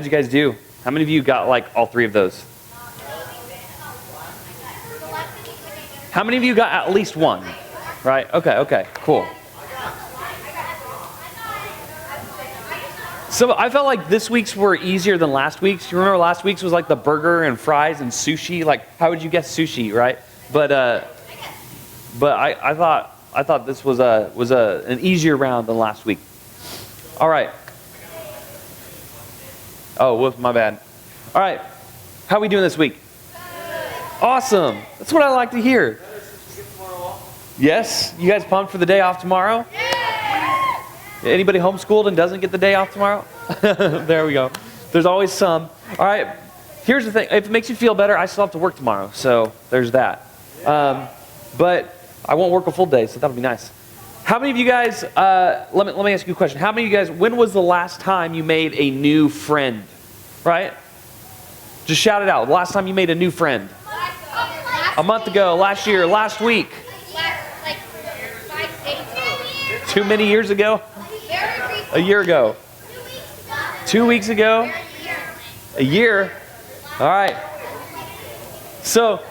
you guys do? How many of you got like all three of those? How many of you got at least one? Right? Okay, cool. So I felt like this week's were easier than last week's. You remember last week's was like the burger and fries and sushi. Like, how would you guess sushi, right? But I thought this was an easier round than last week. All right. Oh, whoops, my bad. All right. How are we doing this week? Awesome. That's what I like to hear. Yes? You guys pumped for the day off tomorrow? Anybody homeschooled and doesn't get the day off tomorrow? There we go. There's always some. All right. Here's the thing. If it makes you feel better, I still have to work tomorrow. So there's that. But I won't work a full day, so that'll be nice. How many of you guys, let me ask you a question. How many of you guys, when was the last time you made a new friend? Right? Just shout it out. The last time you made a new friend. A month ago, last year, last week. Too many years ago? A year ago. 2 weeks ago? A year? All right. So,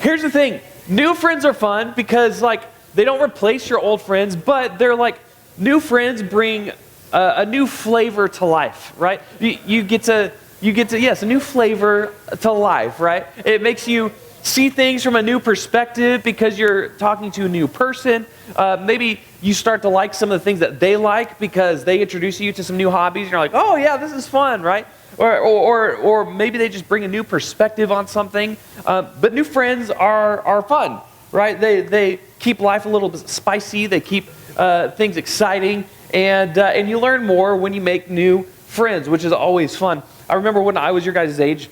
here's the thing. New friends are fun because, like, they don't replace your old friends, but they're like, new friends bring a new flavor to life, right? You get to, yes, a new flavor to life, right? It makes you see things from a new perspective because you're talking to a new person. Maybe you start to like some of the things that they like because they introduce you to some new hobbies. And you're like, oh yeah, this is fun, right? Or maybe they just bring a new perspective on something. But new friends are fun, right? They keep life a little bit spicy. They keep things exciting, and you learn more when you make new friends, which is always fun. I remember when I was your guys' age.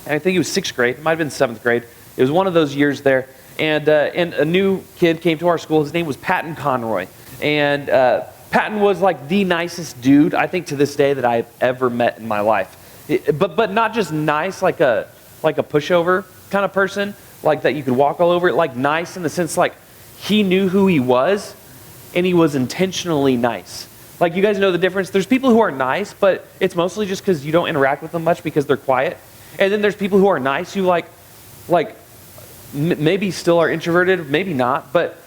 I think it was 6th grade. It might have been 7th grade. It was one of those years there. And a new kid came to our school. His name was Patton Conroy. And Patton was like the nicest dude, I think, to this day that I've ever met in my life. But not just nice like a pushover kind of person, like that you could walk all over it. Like nice in the sense like he knew who he was, and he was intentionally nice. Like, you guys know the difference. There's people who are nice, but it's mostly just because you don't interact with them much because they're quiet. And then there's people who are nice who maybe still are introverted, maybe not, but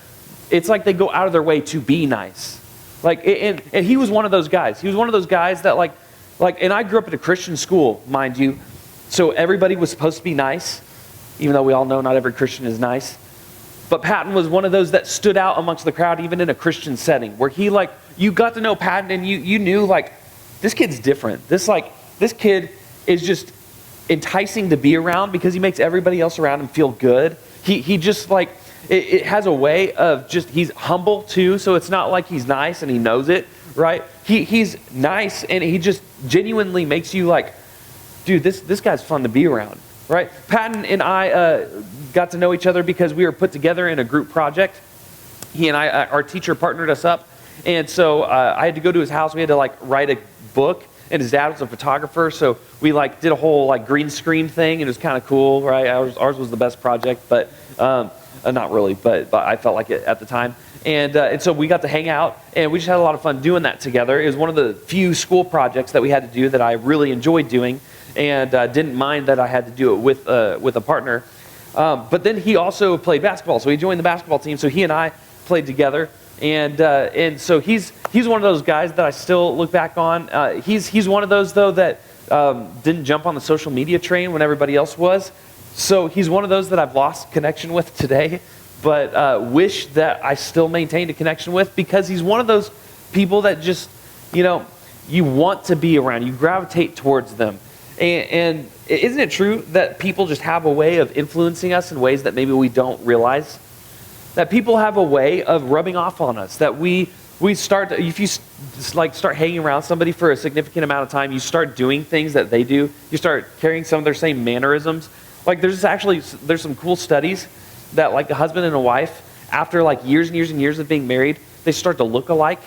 it's like they go out of their way to be nice. And he was one of those guys. He was one of those guys that and I grew up at a Christian school, mind you, so everybody was supposed to be nice, even though we all know not every Christian is nice. But Patton was one of those that stood out amongst the crowd, even in a Christian setting, where you got to know Patton and you knew this kid's different. This kid is just enticing to be around because he makes everybody else around him feel good. He just it has a way of he's humble too, so it's not like he's nice and he knows it, right? He's nice and he just genuinely makes you dude, this guy's fun to be around, right? Patton and I got to know each other because we were put together in a group project. He and I, our teacher partnered us up, and so I had to go to his house. We had to write a book. And his dad was a photographer, so we did a whole green screen thing, and it was kind of cool, right? Ours was the best project, but not really, but I felt like it at the time. And so we got to hang out, and we just had a lot of fun doing that together. It was one of the few school projects that we had to do that I really enjoyed doing, and didn't mind that I had to do it with a partner. But then he also played basketball, so he joined the basketball team. So he and I played together. And so he's one of those guys that I still look back on. He's one of those though that didn't jump on the social media train when everybody else was. So he's one of those that I've lost connection with today, but wish that I still maintained a connection with, because he's one of those people that just you want to be around. You gravitate towards them. And isn't it true that people just have a way of influencing us in ways that maybe we don't realize? That people have a way of rubbing off on us, that we start, if you start hanging around somebody for a significant amount of time, you start doing things that they do, you start carrying some of their same mannerisms. There's some cool studies that a husband and a wife, after years and years and years of being married, they start to look alike.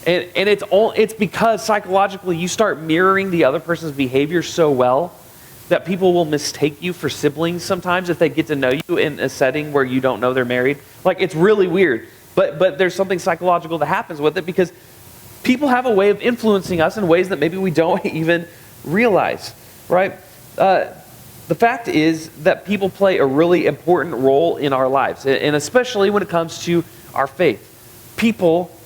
And it's because psychologically you start mirroring the other person's behavior so well that people will mistake you for siblings sometimes if they get to know you in a setting where you don't know they're married. It's really weird. But there's something psychological that happens with it, because people have a way of influencing us in ways that maybe we don't even realize, right? The fact is that people play a really important role in our lives, and especially when it comes to our faith. People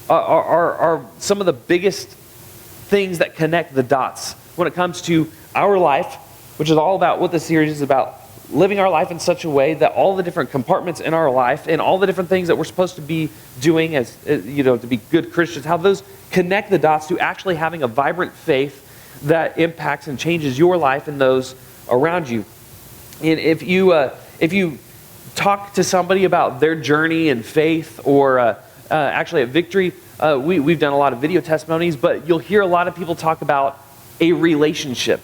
are some of the biggest things that connect the dots when it comes to our life, which is all about what this series is about, living our life in such a way that all the different compartments in our life and all the different things that we're supposed to be doing as, to be good Christians, how those connect the dots to actually having a vibrant faith that impacts and changes your life and those around you. And if you talk to somebody about their journey in faith, or actually at Victory, we've done a lot of video testimonies, but you'll hear a lot of people talk about a relationship.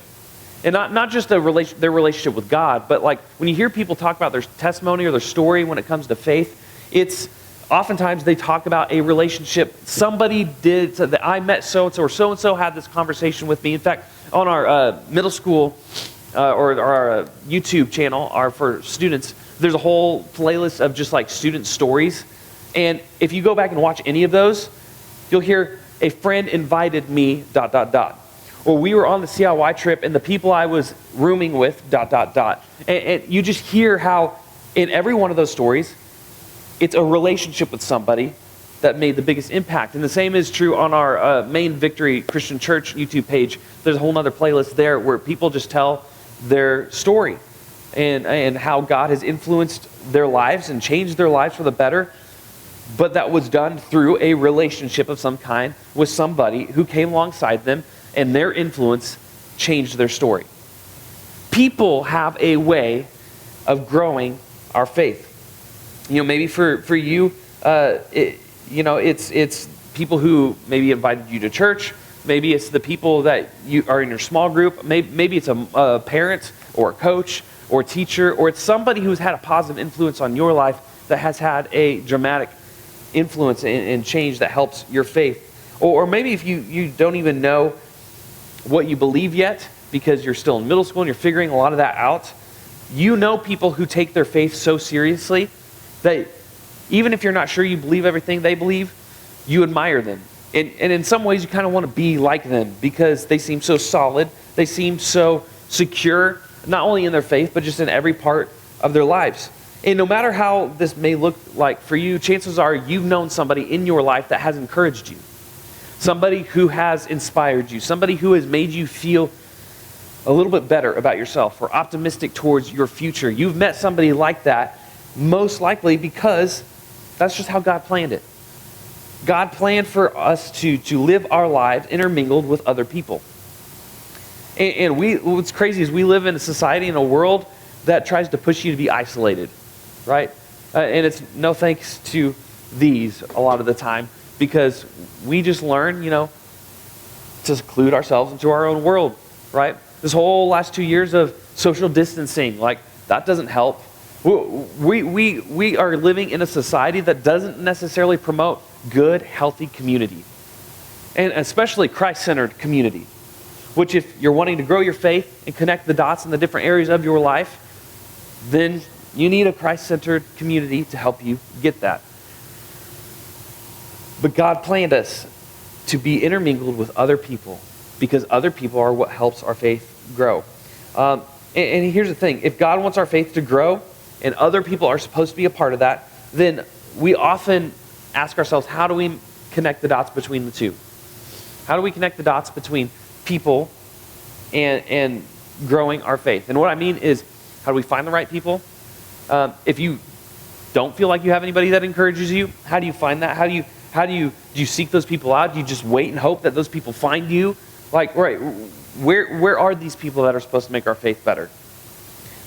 And not just their relationship with God, but like when you hear people talk about their testimony or their story when it comes to faith, it's oftentimes they talk about a relationship. Somebody did, so that I met so-and-so, or so-and-so had this conversation with me. In fact, on our middle school or our YouTube channel, for students, there's a whole playlist of just like student stories. And if you go back and watch any of those, you'll hear a friend invited me, ... Or we were on the CIY trip and the people I was rooming with, ... And you just hear how in every one of those stories, it's a relationship with somebody that made the biggest impact. And the same is true on our main Victory Christian Church YouTube page. There's a whole other playlist there where people just tell their story and how God has influenced their lives and changed their lives for the better. But that was done through a relationship of some kind with somebody who came alongside them, and their influence changed their story. People have a way of growing our faith. Maybe for you, it's people who maybe invited you to church. Maybe it's the people that you are in your small group. Maybe it's a parent or a coach or a teacher, or it's somebody who's had a positive influence on your life that has had a dramatic influence and change that helps your faith. Or maybe if you don't even know what you believe yet because you're still in middle school and you're figuring a lot of that out, you know people who take their faith so seriously that even if you're not sure you believe everything they believe, you admire them. And in some ways you kind of want to be like them because they seem so solid, they seem so secure, not only in their faith, but just in every part of their lives. And no matter how this may look like for you, chances are you've known somebody in your life that has encouraged you. Somebody who has inspired you. Somebody who has made you feel a little bit better about yourself or optimistic towards your future. You've met somebody like that, most likely because that's just how God planned it. God planned for us to live our lives intermingled with other people. And what's crazy is we live in a society, in a world that tries to push you to be isolated, right? And it's no thanks to these a lot of the time, because we just learn, to seclude ourselves into our own world, right? This whole last 2 years of social distancing, that doesn't help. We are living in a society that doesn't necessarily promote good, healthy community, and especially Christ-centered community, which if you're wanting to grow your faith and connect the dots in the different areas of your life, then you need a Christ-centered community to help you get that. But God planned us to be intermingled with other people because other people are what helps our faith grow. And here's the thing. If God wants our faith to grow and other people are supposed to be a part of that, then we often ask ourselves, how do we connect the dots between the two? How do we connect the dots between people and growing our faith? And what I mean is, how do we find the right people? If you don't feel like you have anybody that encourages you, how do you find that? Do you seek those people out? Do you just wait and hope that those people find you? Where are these people that are supposed to make our faith better?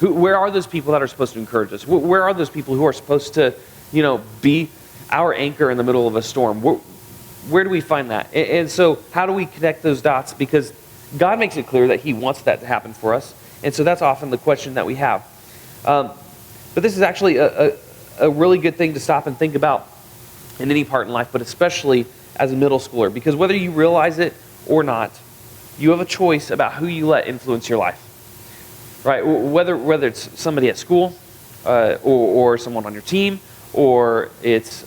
Where are those people that are supposed to encourage us? Where are those people who are supposed to, be our anchor in the middle of a storm? Where do we find that? And so how do we connect those dots? Because God makes it clear that He wants that to happen for us. And so that's often the question that we have. But this is actually a really good thing to stop and think about in any part in life, but especially as a middle schooler. Because whether you realize it or not, you have a choice about who you let influence your life. Right? Whether it's somebody at school, or someone on your team, or it's,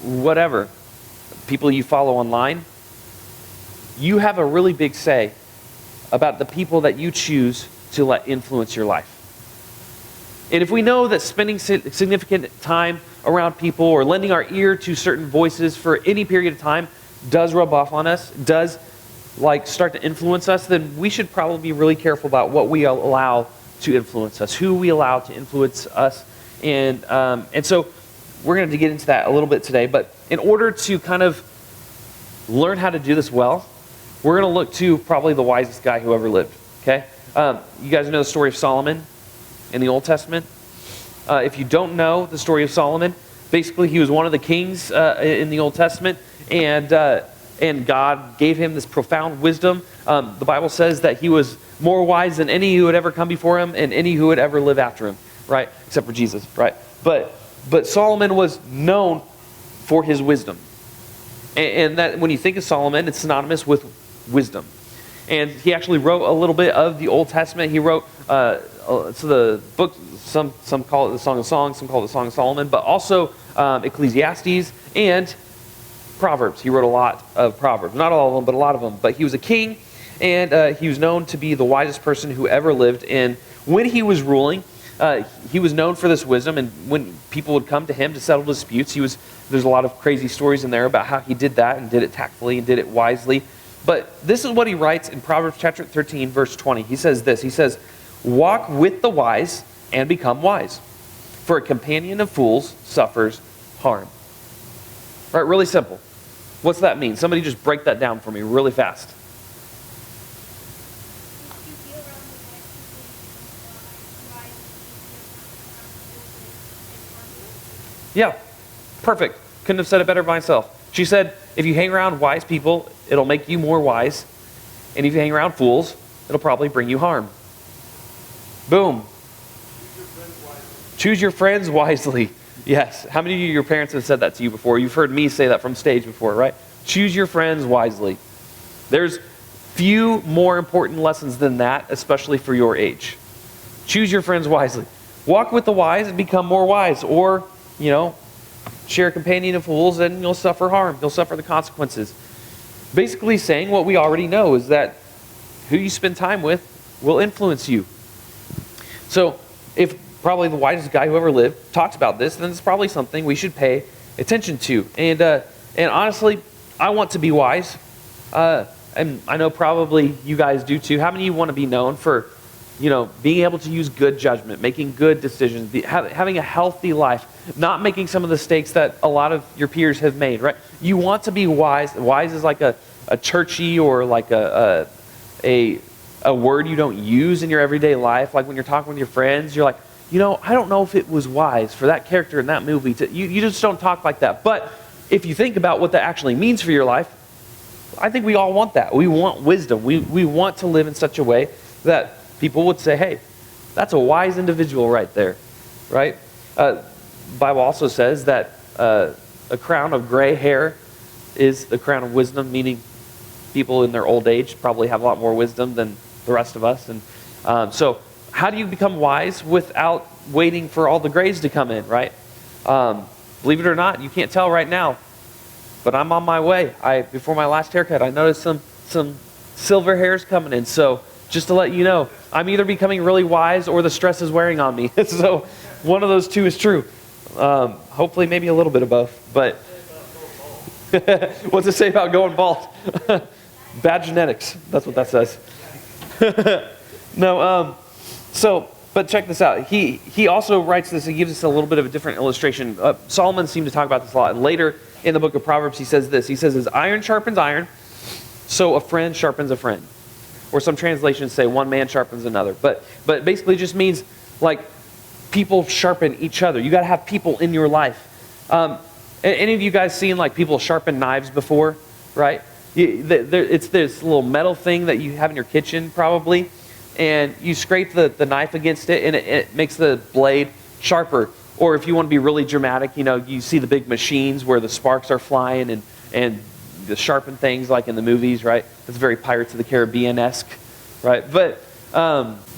whatever. people you follow online, you have a really big say about the people that you choose to let influence your life. And if we know that spending significant time around people or lending our ear to certain voices for any period of time does rub off on us, does start to influence us, then we should probably be really careful about what we allow to influence us, who we allow to influence us. And so we're going to get into that a little bit today. But in order to kind of learn how to do this well, we're going to look to probably the wisest guy who ever lived. Okay? You guys know the story of Solomon in the Old Testament? If you don't know the story of Solomon, basically he was one of the kings in the Old Testament, and God gave him this profound wisdom. The Bible says that he was more wise than any who had ever come before him and any who would ever live after him, right? Except for Jesus, right? But Solomon was known for his wisdom. And that when you think of Solomon, it's synonymous with wisdom. And he actually wrote a little bit of the Old Testament. He wrote the book, some call it the Song of Songs, some call it the Song of Solomon, but also Ecclesiastes and Proverbs. He wrote a lot of Proverbs. Not all of them, but a lot of them. But he was a king, and he was known to be the wisest person who ever lived. And when he was ruling, he was known for this wisdom, and when people would come to him to settle disputes, there's a lot of crazy stories in there about how he did that and did it tactfully and did it wisely. But this is what he writes in Proverbs chapter 13, verse 20. He says this. He says, "Walk with the wise and become wise, for a companion of fools suffers harm." Right, really simple. What's that mean? Somebody just break that down for me really fast. Yeah, perfect. Couldn't have said it better myself. She said, if you hang around wise people, it'll make you more wise. And if you hang around fools, it'll probably bring you harm. Boom. Choose your friends wisely. Yes. How many of your parents have said that to you before? You've heard me say that from stage before, right? Choose your friends wisely. There's few more important lessons than that, especially for your age. Choose your friends wisely. Walk with the wise and become more wise. Or, share a companion of fools and you'll suffer harm. You'll suffer the consequences. Basically saying what we already know is that who you spend time with will influence you. So if probably the wisest guy who ever lived talks about this, then it's probably something we should pay attention to. And honestly, I want to be wise. And I know probably you guys do too. How many of you want to be known for being able to use good judgment, making good decisions, having a healthy life, not making some of the mistakes that a lot of your peers have made, right? You want to be wise. Wise is like a churchy or like a word you don't use in your everyday life. Like when you're talking with your friends, you're like, I don't know if it was wise for that character in that movie. You just don't talk like that. But if you think about what that actually means for your life, I think we all want that. We want wisdom. We want to live in such a way that people would say, hey, that's a wise individual right there, right? The Bible also says that a crown of gray hair is the crown of wisdom, meaning people in their old age probably have a lot more wisdom than the rest of us. And so how do you become wise without waiting for all the grays to come in, right? Believe it or not, you can't tell right now, but I'm on my way. Before my last haircut, I noticed some silver hairs coming in. So just to let you know, I'm either becoming really wise or the stress is wearing on me. So one of those two is true. Hopefully maybe a little bit of both. But what's it say about going bald? Bad genetics. That's what that says. No, but check this out. He also writes this. He gives us a little bit of a different illustration. Solomon seemed to talk about this a lot. And later in the book of Proverbs, he says this. He says, as iron sharpens iron, so a friend sharpens a friend. Or some translations say one man sharpens another. But basically it just means like people sharpen each other. You got to have people in your life. Any of you guys seen like people sharpen knives before, right? It's this little metal thing that you have in your kitchen probably. And you scrape the knife against it and it makes the blade sharper. Or if you want to be really dramatic, you see the big machines where the sparks are flying and the sharpen things like in the movies, right? It's very Pirates of the Caribbean-esque, right? But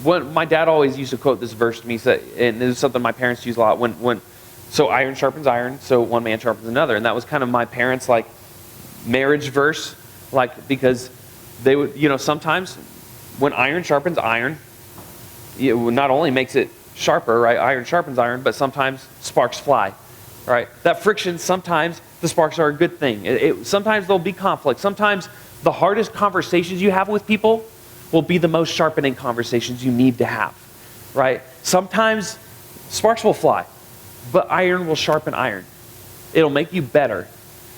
when my dad always used to quote this verse to me, and this is something my parents use a lot, so iron sharpens iron, so one man sharpens another. And that was kind of my parents' like marriage verse, like, because they would, sometimes when iron sharpens iron, it not only makes it sharper, right? Iron sharpens iron, but sometimes sparks fly, right? That friction, sometimes the sparks are a good thing. Sometimes there'll be conflict. Sometimes the hardest conversations you have with people will be the most sharpening conversations you need to have, right? Sometimes sparks will fly, but iron will sharpen iron. It'll make you better.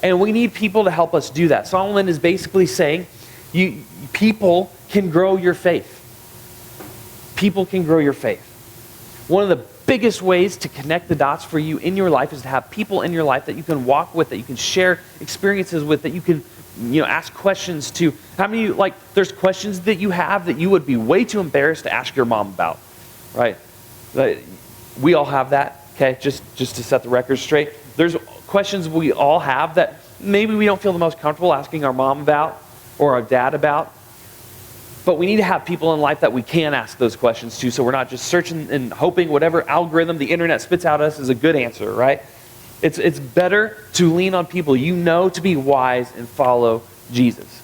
And we need people to help us do that. Solomon is basically saying, people can grow your faith. People can grow your faith. One of the biggest ways to connect the dots for you in your life is to have people in your life that you can walk with, that you can share experiences with, that you can ask questions to. How many of you, there's questions that you have that you would be way too embarrassed to ask your mom about, right? We all have that, okay? Just to set the record straight. There's questions we all have that maybe we don't feel the most comfortable asking our mom about or our dad about. But we need to have people in life that we can ask those questions to, so we're not just searching and hoping whatever algorithm the internet spits out at us is a good answer, right? It's better to lean on people to be wise and follow Jesus.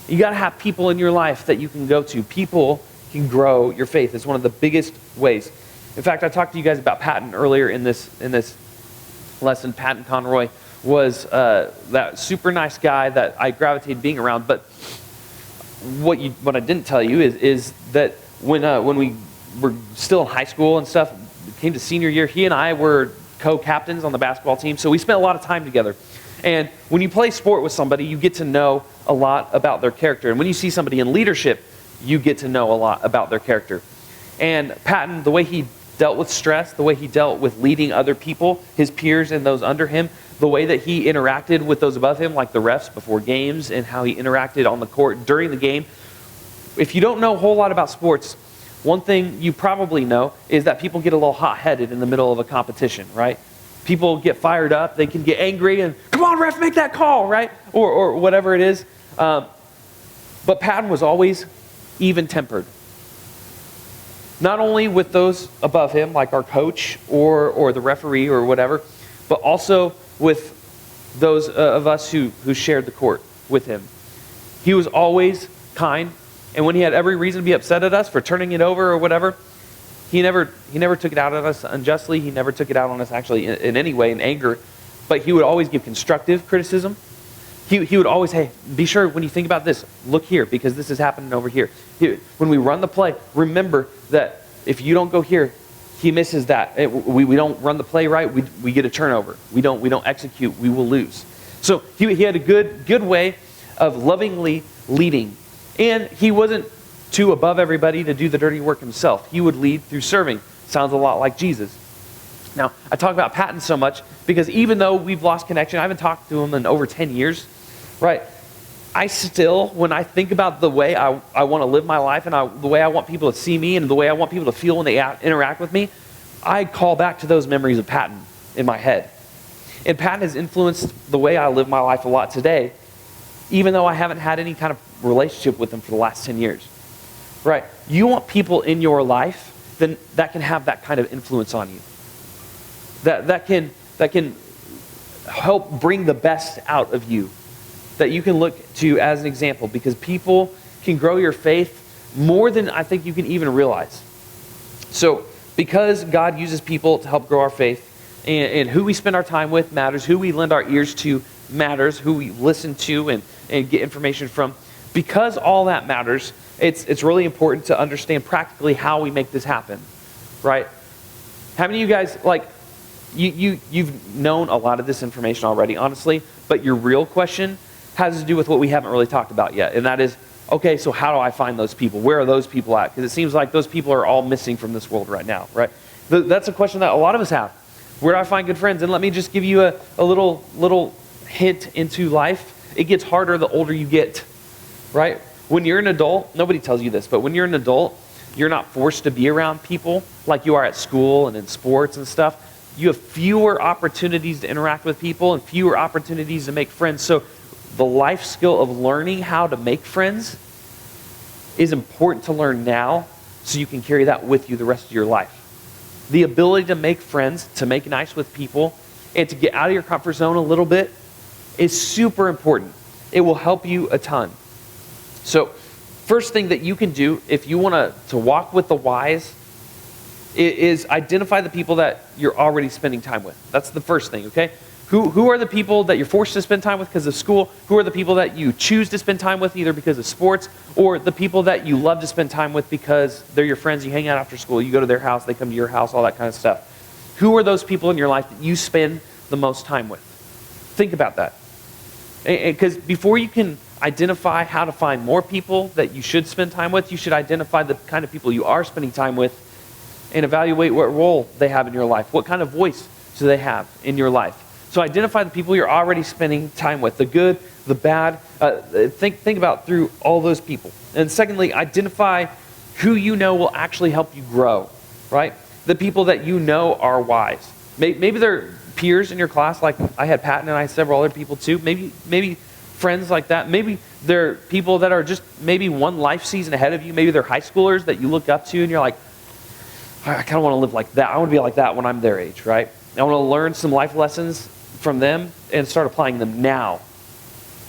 You got to have people in your life that you can go to. People can grow your faith. It's one of the biggest ways. In fact, I talked to you guys about Patton earlier in this lesson. Patton Conroy was that super nice guy that I gravitated being around, but what I didn't tell you is that when we were still in high school and stuff, came to senior year, he and I were co-captains on the basketball team, so we spent a lot of time together. And when you play sport with somebody, you get to know a lot about their character. And when you see somebody in leadership, you get to know a lot about their character. And Patton, the way he dealt with stress, the way he dealt with leading other people, his peers and those under him, the way that he interacted with those above him, like the refs before games, and how he interacted on the court during the game. If you don't know a whole lot about sports, one thing you probably know is that people get a little hot-headed in the middle of a competition, right? People get fired up, they can get angry and, come on, ref, make that call, right? Or whatever it is. But Patton was always even-tempered. Not only with those above him, like our coach or the referee or whatever, but also with those of us who shared the court with him. He was always kind, and when he had every reason to be upset at us for turning it over or whatever, he never took it out on us unjustly. He never took it out on us actually in any way, in anger, but he would always give constructive criticism. He would always, hey, be sure when you think about this, look here, because this is happening over here. When we run the play, remember that if you don't go here, he misses that. We don't run the play right, we get a turnover. We don't execute, we will lose. So he had a good way of lovingly leading. And he wasn't too above everybody to do the dirty work himself. He would lead through serving. Sounds a lot like Jesus. Now, I talk about Patton so much because even though we've lost connection, I haven't talked to him in over 10 years, right? I still, when I think about the way I want to live my life and the way I want people to see me and the way I want people to feel when they interact with me, I call back to those memories of Patton in my head. And Patton has influenced the way I live my life a lot today, even though I haven't had any kind of relationship with him for the last 10 years. Right? You want people in your life then that can have that kind of influence on you. That can help bring the best out of you. That you can look to as an example, because people can grow your faith more than I think you can even realize. So, because God uses people to help grow our faith, and who we spend our time with matters, who we lend our ears to matters, who we listen to and get information from, because all that matters, it's really important to understand practically how we make this happen, right? How many of you guys, you've known a lot of this information already, honestly, but your real question has to do with what we haven't really talked about yet, and that is, okay, so how do I find those people? Where are those people at? Because it seems like those people are all missing from this world right now, right? That's a question that a lot of us have. Where do I find good friends? And let me just give you a little hint into life. It gets harder the older you get, right? When you're an adult, nobody tells you this, but when you're an adult, you're not forced to be around people like you are at school and in sports and stuff. You have fewer opportunities to interact with people and fewer opportunities to make friends. So the life skill of learning how to make friends is important to learn now so you can carry that with you the rest of your life. The ability to make friends, to make nice with people, and to get out of your comfort zone a little bit is super important. it will help you a ton. So first thing that you can do if you want to walk with the wise is identify the people that you're already spending time with. That's the first thing, okay? Who are the people that you're forced to spend time with because of school? Who are the people that you choose to spend time with either because of sports, or the people that you love to spend time with because they're your friends, you hang out after school, you go to their house, they come to your house, all that kind of stuff. Who are those people in your life that you spend the most time with? Think about that. Because before you can identify how to find more people that you should spend time with, you should identify the kind of people you are spending time with and evaluate what role they have in your life. What kind of voice do they have in your life? So identify the people you're already spending time with, the good, the bad. Think about through all those people. And secondly, identify who you know will actually help you grow, right? The people that you know are wise. Maybe they're peers in your class, like I had Patton and I had several other people too. Maybe friends like that. Maybe they're people that are just maybe one life season ahead of you. Maybe they're high schoolers that you look up to and you're like, I kind of want to live like that. I want to be like that when I'm their age, right? I want to learn some life lessons from them and start applying them now.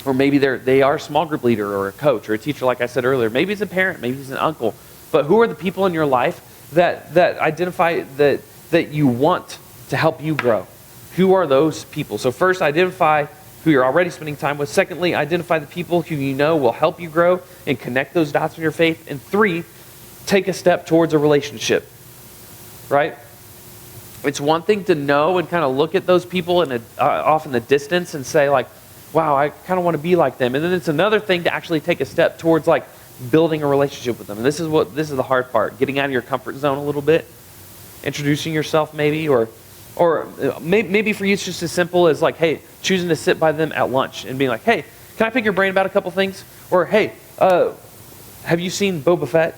Or maybe they are a small group leader or a coach or a teacher, like I said earlier. Maybe it's a parent, maybe it's an uncle. But who are the people in your life that identify that you want to help you grow? Who are those people? So first, identify who you're already spending time with. Secondly, identify the people who you know will help you grow and connect those dots in your faith. And three, take a step towards a relationship, right? It's one thing to know and kind of look at those people off in the distance and say like, wow, I kind of want to be like them. And then it's another thing to actually take a step towards like building a relationship with them. And this is the hard part, getting out of your comfort zone a little bit, introducing yourself maybe, or maybe for you it's just as simple as like, hey, choosing to sit by them at lunch and being like, hey, can I pick your brain about a couple things? Or hey, have you seen Boba Fett?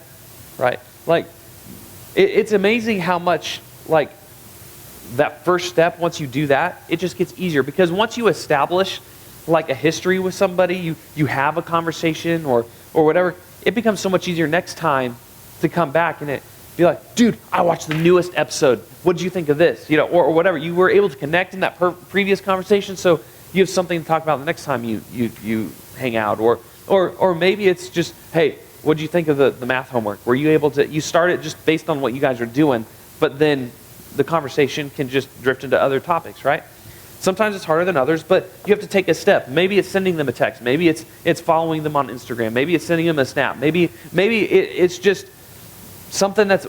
Right? Like, it's amazing how much like that first step, once you do that, it just gets easier. Because once you establish like a history with somebody, you have a conversation or whatever, it becomes so much easier next time to come back and be like, dude, I watched the newest episode. What did you think of this? You know, or whatever. You were able to connect in that previous conversation, so you have something to talk about the next time you hang out. Or maybe it's just, hey, what did you think of the math homework? Were you able to, you start it just based on what you guys are doing, but then the conversation can just drift into other topics, right? Sometimes it's harder than others, but you have to take a step. Maybe it's sending them a text. Maybe it's following them on Instagram. Maybe it's sending them a snap. Maybe it's just something that's,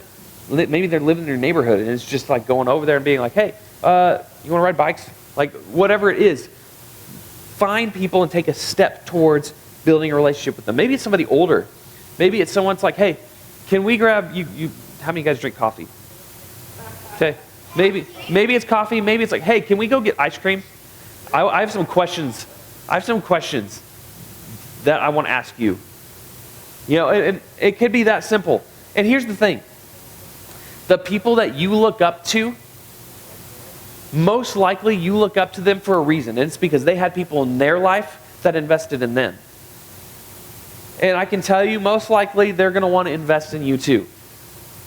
maybe they're living in your neighborhood and it's just like going over there and being like, hey, you want to ride bikes? Like whatever it is, find people and take a step towards building a relationship with them. Maybe it's somebody older. Maybe it's someone's like, hey, can we grab you? How many of you guys drink coffee? Okay, maybe it's coffee. Maybe it's like, hey, can we go get ice cream? I have some questions. I have some questions that I want to ask you. You know, and it could be that simple. And here's the thing. The people that you look up to, most likely you look up to them for a reason. And it's because they had people in their life that invested in them. And I can tell you, most likely they're going to want to invest in you too.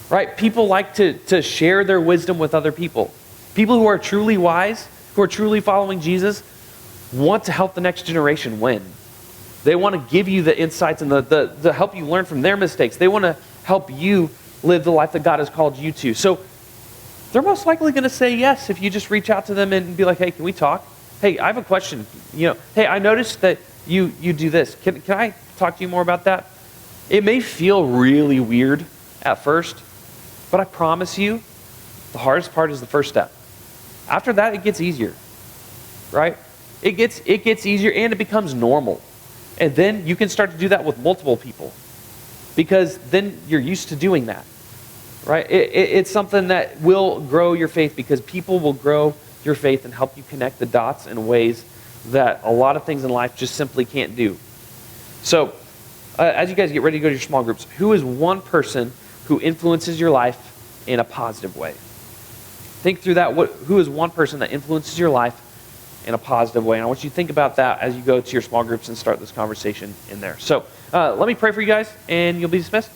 Right? People like to share their wisdom with other people. People who are truly wise, who are truly following Jesus, want to help the next generation win. They want to give you the insights and the help you learn from their mistakes. They want to help you live the life that God has called you to. So they're most likely going to say yes if you just reach out to them and be like, hey, can we talk? Hey, I have a question. You know, hey, I noticed that you do this. Can I talk to you more about that? It may feel really weird at first, but I promise you, the hardest part is the first step. After that, it gets easier, right? It gets easier and it becomes normal. And then you can start to do that with multiple people because then you're used to doing that, right? It's something that will grow your faith because people will grow your faith and help you connect the dots in ways that a lot of things in life just simply can't do. So, as you guys get ready to go to your small groups, who is one person who influences your life in a positive way? Think through that. Who is one person that influences your life in a positive way? And I want you to think about that as you go to your small groups and start this conversation in there. So let me pray for you guys, and you'll be dismissed.